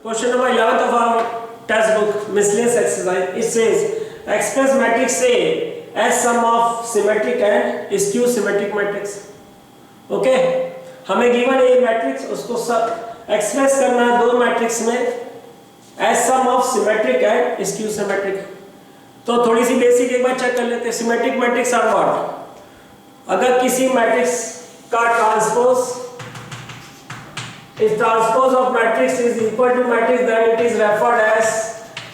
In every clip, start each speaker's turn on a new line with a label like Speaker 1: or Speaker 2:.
Speaker 1: Question number 11th of our textbook, miscellaneous exercise. It says, express matrix A as sum of symmetric and skew symmetric matrix. Okay? हमें given A matrix, उसको सब express करना है दो matrix में as sum of symmetric and skew symmetric. तो थोड़ी सी basic एक बार चेक कर लेते हैं. Symmetric matrix are what? अगर किसी matrix का transpose, if transpose of matrix is equal to matrix, then it is referred as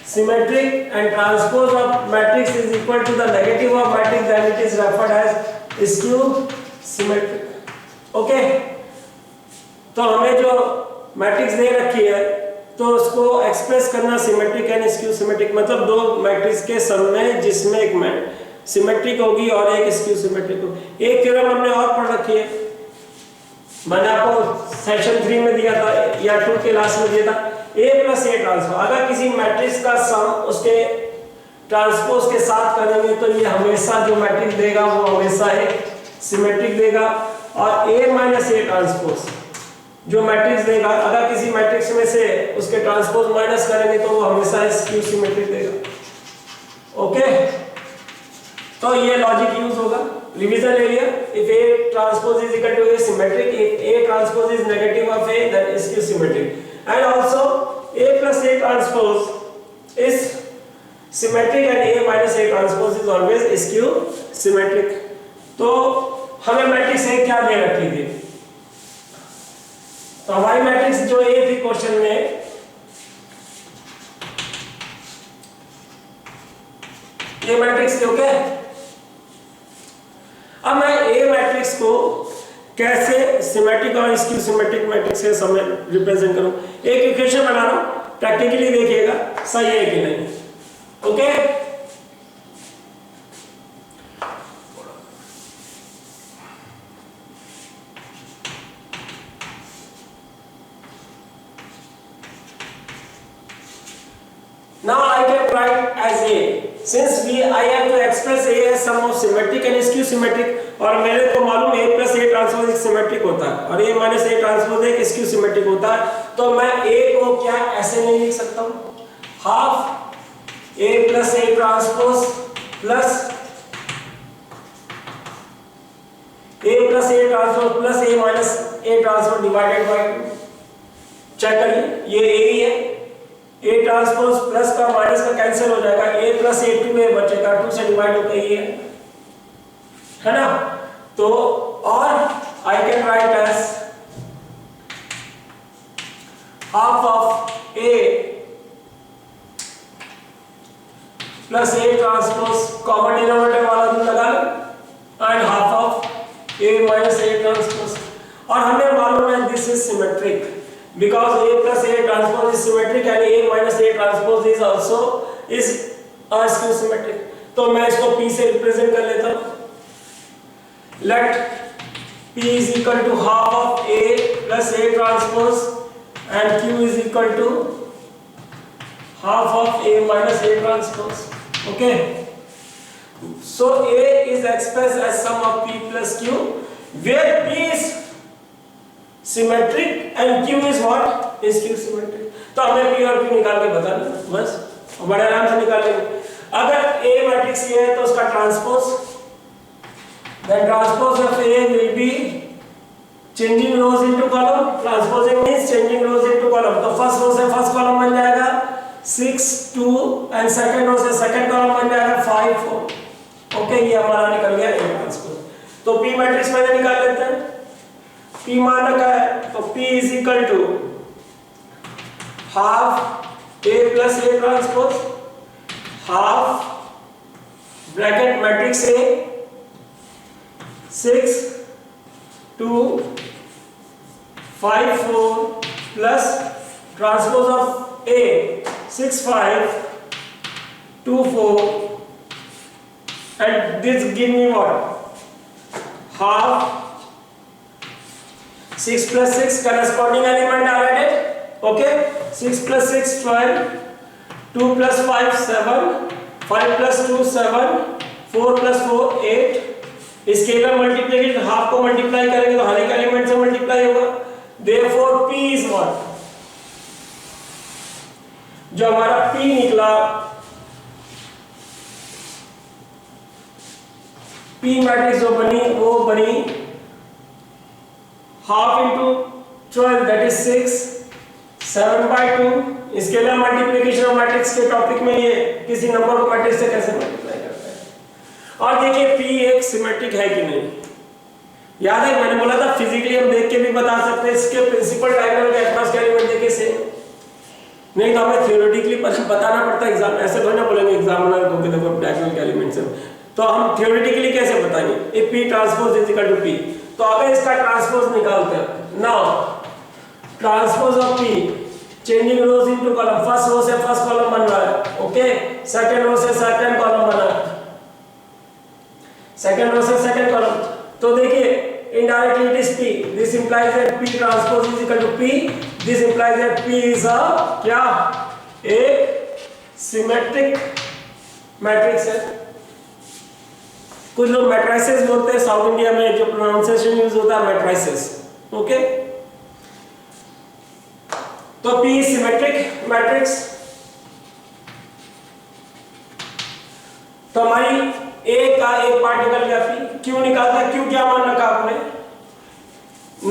Speaker 1: symmetric, and transpose of matrix is equal to the negative of matrix, then it is referred as skew symmetric. Okay? तो हमें जो matrix दे रखी है तो उसको express करना symmetric and skew symmetric, मतलब दो मैट्रिक्स के सम में जिसमें एक सिमेट्रिक होगी और एक स्क्यू सिमेट्रिक होगी. एक थ्योरम हमने और पढ़ रखी है, मैंने आपको सेशन 3 में दिया था या 2 के लास्ट में दिया था. A प्लस A ट्रांसपोज, अगर किसी मैट्रिक्स का सम उसके ट्रांसपोज के साथ करेंगे तो ये हमेशा जो मैट्रिक्स देगा वो हमेशा एक सिमेट्रिक देगा, और A माइनस A ट्रांसपोज जो मैट्रिक्स देगा अगर किसी मैट्रिक्स में से उसके ट्रांसपोज माइनस करेंगे तो वो हमेशा स्क्यू सिमेट्रिक देगा. ओके? तो ये लॉजिक यूज होगा. Revision area, if A transpose is equal to A symmetric, if A transpose is negative of A, then skew symmetric. And also A plus A transpose is symmetric and A minus A transpose is always skew symmetric. तो हमें matrix A क्या दे रखी थी? तो हमारी matrix जो A थी question में, ये मैट्रिक्स थी. ओके? अब मैं A मैट्रिक्स को कैसे सिमेट्रिक और स्क्यू सिमेट्रिक मैट्रिक्स के समय रिप्रेजेंट करूं. एक इक्वेशन बना रहा हूं, प्रैक्टिकली देखिएगा सही है कि नहीं. Okay? Now I can write as A. Since I have to express A as sum of symmetric and skew symmetric, और मेरे को मालूम A plus A ट्रांसपोज एक सिमेट्रिक होता है और A minus A ट्रांसपोज एक स्क्यू सिमेट्रिक होता है, तो मैं A को क्या ऐसे नहीं लिख सकता हूँ? Half A plus A transpose plus A plus A transpose plus A minus A transpose divided by 2. Check करिए, ये A ही है. A ट्रांसपोज प्लस का माइनस का कैंसिल हो जाएगा, A प्लस A 2A बचेगा, 2 से डिवाइड होकर ये है ना. तो और I can write as half of A plus A transpose common denominator वाला भी लगा लो, and half of A minus A transpose. और हमें मालूम है this is symmetric because A plus A transpose is symmetric and A minus A transpose is also is skew symmetric. तो मैं इसको P से रिप्रेजेंट कर लेता हूँ. Let P is equal to half of A plus A transpose and Q is equal to half of A minus A transpose. Okay? So A is expressed as sum of P plus Q, where P is symmetric and Q is what? Skew symmetric. तो हमें P और Q निकाल के बता देना बस, बड़े आराम से निकाल लेंगे. अगर A मैट्रिक्स ये है तो उसका transpose, then transpose of A will be changing rows into column. Transposing means changing rows into column. तो फर्स्ट रो से फर्स्ट कॉलम बन जाएगा 6 2 एंड सेकंड रो से सेकंड कॉलम बन जाएगा 5 4. ओके, ये हमारा निकल गया A ट्रांसपोज. तो P मैट्रिक्स पहले निकाल लेते हैं. P मान रखा है तो P is equal to half A plus A transpose, half bracket matrix A 6 2 5 4 plus transpose of A 6 5 2 4 and this give me what? Half 6 plus 6 corresponding element are added. Okay, 6 plus 6 12, 2 plus 5 7, 5 plus 2 7, 4 plus 4 8. Scalar multiplication half को multiply करेंगे तो हर एक element से multiply होगा. Therefore P is what? जो हमारा P निकला, P matrix जो बनी वो बनी हाफ इंटू 12 दैट इज 6, 7/2। इसके लिए मल्टीप्लिकेशन ऑफ मैट्रिक्स के टॉपिक में ये किसी नंबर को मैट्रिक्स से कैसे मल्टीप्लाई करते हैं। और देखिए P एक सिमेट्रिक है कि नहीं, याद है मैंने बोला था फिजिकली हम देख के भी बता सकते हैं, इसके प्रिंसिपल डायगोनल के अक्रॉस के एलिमेंट देखे सेम, नहीं तो हमें थियोरेटिकली बताना पड़ता है एग्जाम, ऐसे थोड़ी ना बोलेंगे एग्जामिनर को कि देखो डायगोनल के एलिमेंट से, तो हम थियोरेटिकली कैसे बताएंगे if P transpose is equal to P। तो अब इसका ट्रांसपोज निकालते हैं। Now transpose of P changing rows into column, first row से फर्स्ट कॉलम बन रहा है, ओके, सेकंड रो से सेकंड कॉलम बना है, सेकंड रो से सेकंड कॉलम। तो देखिए indirectly it is P, this implies that P transpose is equal to P, this implies that P is a क्या, एक symmetric matrix है। कुछ लोग मैट्रिसेस बोलते हैं, साउथ इंडिया में जो प्रोनाउंसिएशन यूज होता है मैट्रिसेस, ओके। तो P सिमेट्रिक मैट्रिक्स, तो हमारी A का एक पार्ट निकल गया, P क्यों निकालता है, क्यों क्या मान रखा आपने,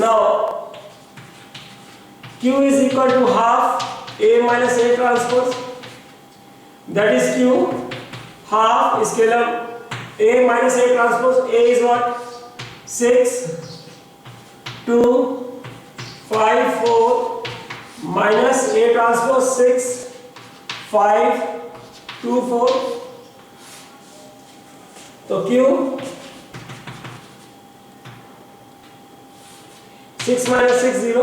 Speaker 1: now Q is equal to half A minus A transpose, that is Q half, इसके लिए A minus A transpose, A is what, 6 2 5 4 minus A transpose 6 5 2 4, तो Q 6 minus 6 0,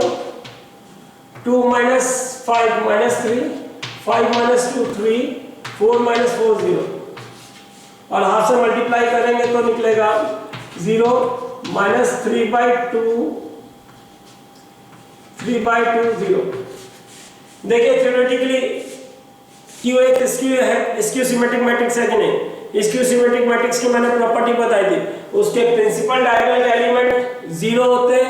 Speaker 1: 2 minus 5 minus 3, 5 minus 2 3, 4 minus 4 0, और हाफ से multiply करेंगे तो निकलेगा 0 minus 3/2 0। देखिए theoretically Q एक स्क्यू है, स्क्यू सिमेट्रिक मैट्रिक्स है कि नहीं, स्क्यू सिमेट्रिक मैट्रिक्स की मैंने प्रॉपर्टी बताई थी, उसके प्रिंसिपल डायगोनल के एलिमेंट 0 होते हैं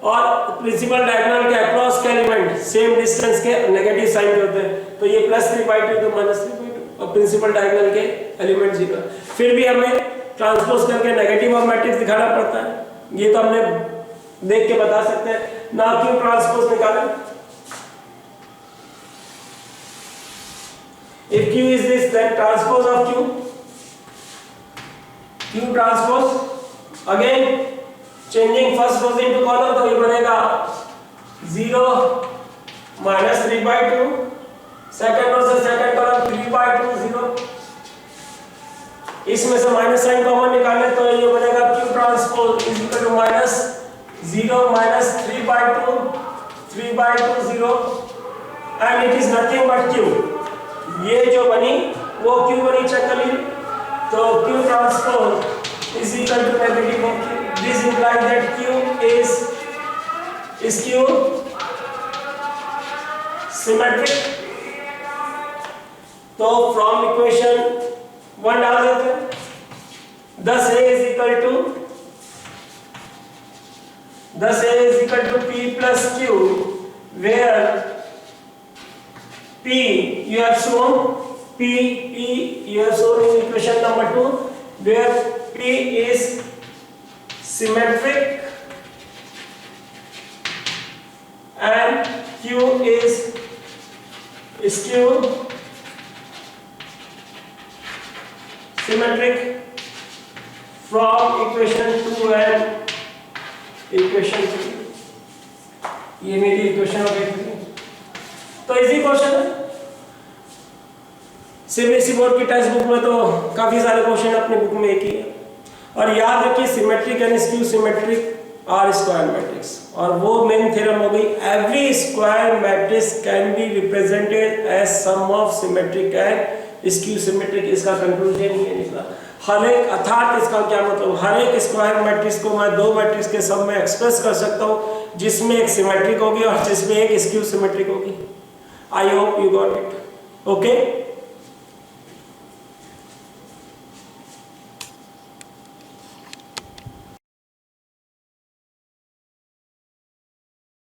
Speaker 1: और प्रिंसिपल डायगोनल के अक्रॉस के एलिमेंट सेम डिस्टेंस के नेगेटिव साइन के होते हैं, तो ये +3/2 तो -3/2 और प्रिंसिपल डायगोनल के एलिमेंट 0। फिर भी हमें ट्रांसपोज करके नेगेटिव ऑफ मैट्रिक्स दिखाना पड़ता है, ये तो हमने देख के बता सकते हैं ना। क्यों ट्रांसपोज निकालें, if Q is this then transpose of Q transpose again changing first rows into column, तो ये बनेगा 0 minus 3/2, सेकंड रो से सेकंड कॉलम 3/2 0, इसमें से माइनस साइन कॉमन निकालें तो ये बनेगा Q transpose is equal to -0 minus 3/2 0 and it is nothing but Q। ये जो बनी वो Q बनी, चेक कर लीजिए, तो Q transpose is equal to negative of Q, this implies that Q is Q symmetric. तो फ्रॉम इक्वेशन 1 डाल देते हैं, thus A is equal to P plus Q, where P you have shown you have shown in equation number 2, where P is symmetric and Q is skew symmetric from equation 2 and equation 3। ये मेरी equation हो गई। तो easy question है, CBSE board की text book में तो काफी सारे क्वेश्चन अपने बुक में एक ही है। और याद रखिए symmetric and skew symmetric are square matrix, और वो मेन थ्योरम हो गई, every square matrix can be represented as sum of symmetric and skew symmetric. इसका कंक्लूजन ये निकला, हर एक अर्थात इसका क्या मतलब, हर एक स्क्वायर मैट्रिक्स को मैं दो मैट्रिक्स के सम में एक्सप्रेस कर सकता हूँ, जिसमें एक सिमेट्रिक होगी और जिसमें एक स्क्यू सिमेट्रिक होगी। I hope you got it, okay.